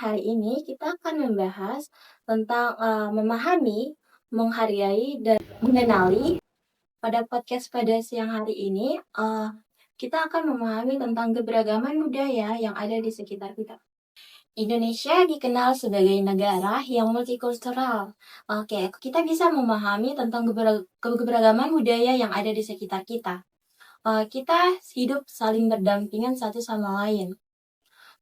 hari ini kita akan membahas tentang memahami, menghargai, dan mengenali. Pada podcast pada siang hari ini, kita akan memahami tentang keberagaman budaya yang ada di sekitar kita. Indonesia dikenal sebagai negara yang multikultural. Oke, kita bisa memahami tentang keberagaman budaya yang ada di sekitar kita. Kita hidup saling berdampingan satu sama lain.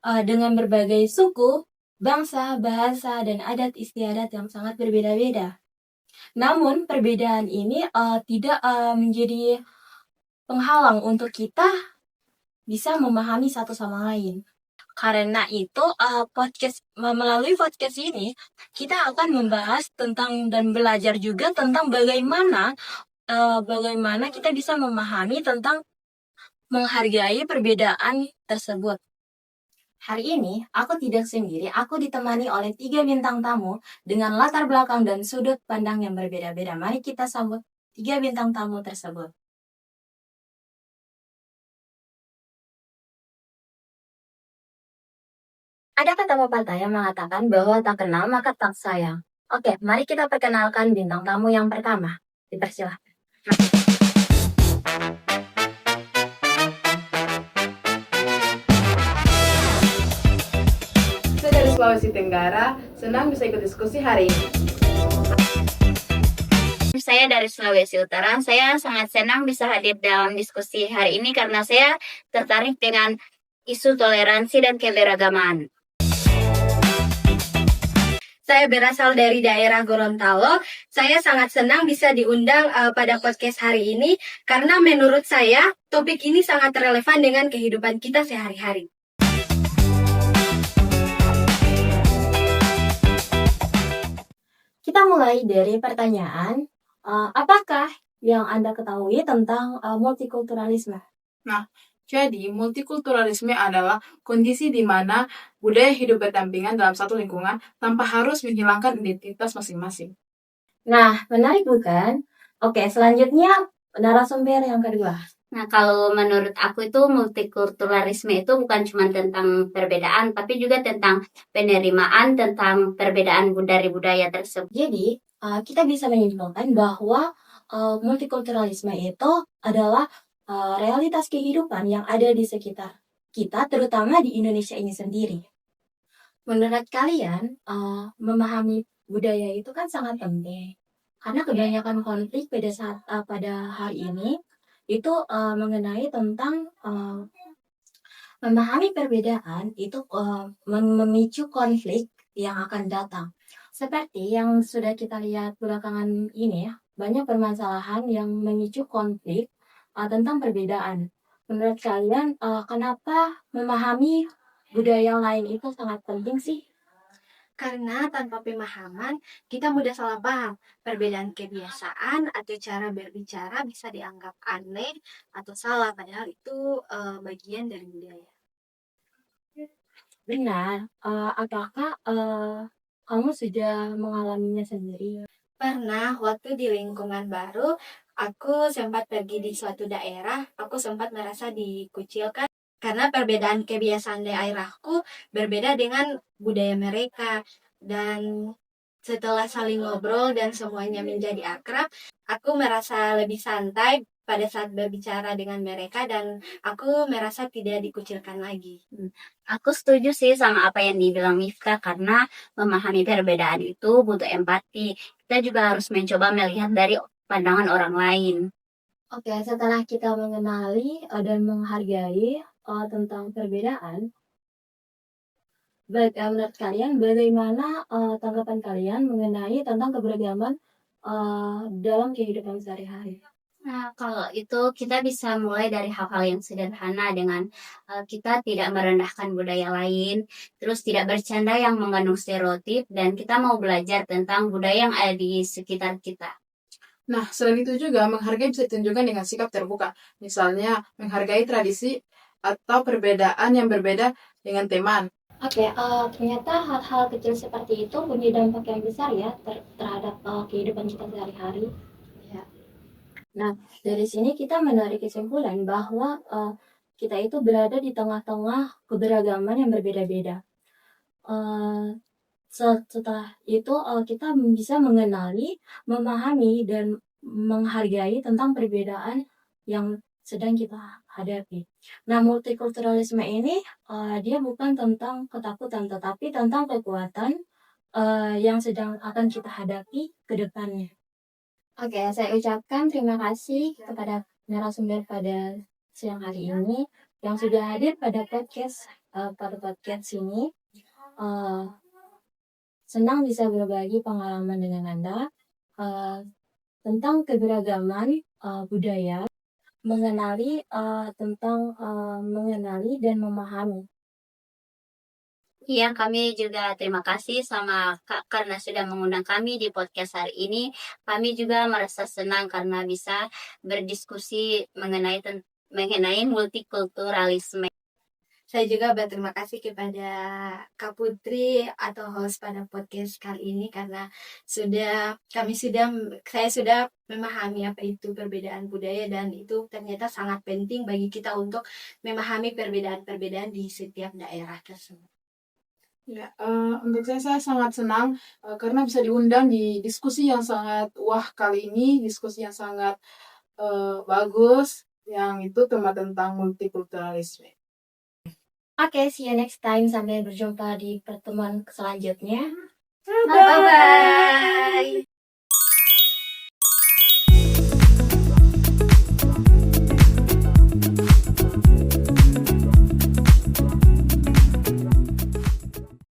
Dengan berbagai suku, bangsa, bahasa, dan adat istiadat yang sangat berbeda-beda. Namun, perbedaan ini tidak menjadi penghalang untuk kita bisa memahami satu sama lain. Karena itu, melalui podcast ini, kita akan membahas tentang dan belajar juga tentang bagaimana kita bisa memahami tentang menghargai perbedaan tersebut. Hari ini, aku tidak sendiri, aku ditemani oleh 3 bintang tamu dengan latar belakang dan sudut pandang yang berbeda-beda. Mari kita sambut 3 bintang tamu tersebut. Ada kata pepatah yang mengatakan bahwa tak kenal maka tak sayang. Oke, mari kita perkenalkan bintang tamu yang pertama. Dipersilahkan. Saya dari Sulawesi Tenggara, senang bisa ikut diskusi hari ini. Saya dari Sulawesi Utara, saya sangat senang bisa hadir dalam diskusi hari ini karena saya tertarik dengan isu toleransi dan keberagaman. Saya berasal dari daerah Gorontalo. Saya sangat senang bisa diundang pada podcast hari ini karena menurut saya topik ini sangat relevan dengan kehidupan kita sehari-hari. Kita mulai dari pertanyaan, apakah yang Anda ketahui tentang multikulturalisme? Jadi, multikulturalisme adalah kondisi di mana budaya hidup berdampingan dalam satu lingkungan tanpa harus menghilangkan identitas masing-masing. Nah, menarik bukan? Oke, selanjutnya narasumber yang kedua. Nah, kalau menurut aku itu multikulturalisme itu bukan cuma tentang perbedaan, tapi juga tentang penerimaan tentang perbedaan dari budaya tersebut. Jadi, kita bisa menyimpulkan bahwa multikulturalisme itu adalah realitas kehidupan yang ada di sekitar kita, terutama di Indonesia ini sendiri. Menurut kalian, memahami budaya itu kan sangat penting. Karena kebanyakan konflik pada hari ini itu mengenai tentang memahami perbedaan itu memicu konflik yang akan datang. Seperti yang sudah kita lihat belakangan ini ya, banyak permasalahan yang memicu konflik tentang perbedaan. Menurut kalian, kenapa memahami budaya lain itu sangat penting sih? Karena tanpa pemahaman, kita mudah salah paham. Perbedaan kebiasaan atau cara berbicara bisa dianggap aneh atau salah, padahal itu bagian dari budaya. Benar. Apakah kamu sudah mengalaminya sendiri? Pernah waktu di lingkungan baru, aku sempat pergi di suatu daerah, aku sempat merasa dikucilkan karena perbedaan kebiasaan daerahku berbeda dengan budaya mereka. Dan setelah saling ngobrol dan semuanya menjadi akrab, aku merasa lebih santai pada saat berbicara dengan mereka dan aku merasa tidak dikucilkan lagi. Aku setuju sih sama apa yang dibilang Miftah karena memahami perbedaan itu butuh empati. Kita juga harus mencoba melihat dari pandangan orang lain. Oke, setelah kita mengenali dan menghargai tentang perbedaan, menurut kalian bagaimana tanggapan kalian mengenai tentang keberagaman dalam kehidupan sehari-hari? Nah, kalau itu kita bisa mulai dari hal-hal yang sederhana dengan kita tidak merendahkan budaya lain, terus tidak bercanda yang mengandung stereotip, dan kita mau belajar tentang budaya yang ada di sekitar kita. Nah, selain itu juga menghargai bisa ditunjukkan dengan sikap terbuka. Misalnya, menghargai tradisi atau perbedaan yang berbeda dengan teman. Oke, ternyata hal-hal kecil seperti itu punya dampak yang besar ya terhadap kehidupan kita sehari-hari. Ya. Nah, dari sini kita menarik kesimpulan bahwa kita itu berada di tengah-tengah keberagaman yang berbeda-beda. Setelah itu kita bisa mengenali, memahami, dan menghargai tentang perbedaan yang sedang kita hadapi. Nah, multikulturalisme ini dia bukan tentang ketakutan, tetapi tentang kekuatan yang sedang akan kita hadapi ke depannya. Oke, saya ucapkan terima kasih kepada narasumber pada siang hari ini yang sudah hadir pada podcast ini. Senang bisa berbagi pengalaman dengan Anda tentang keberagaman budaya, mengenali dan memahami. Iya, kami juga terima kasih sama Kak karena sudah mengundang kami di podcast hari ini. Kami juga merasa senang karena bisa berdiskusi mengenai multikulturalisme. Saya juga berterima kasih kepada Kak Putri atau host pada podcast kali ini karena saya sudah memahami apa itu perbedaan budaya dan itu ternyata sangat penting bagi kita untuk memahami perbedaan-perbedaan di setiap daerah tersebut. Ya, untuk saya sangat senang karena bisa diundang di diskusi yang sangat wah kali ini, diskusi yang sangat bagus, yang itu tentang multikulturalisme. Oke, see you next time. Sampai berjumpa di pertemuan selanjutnya. Bye-bye!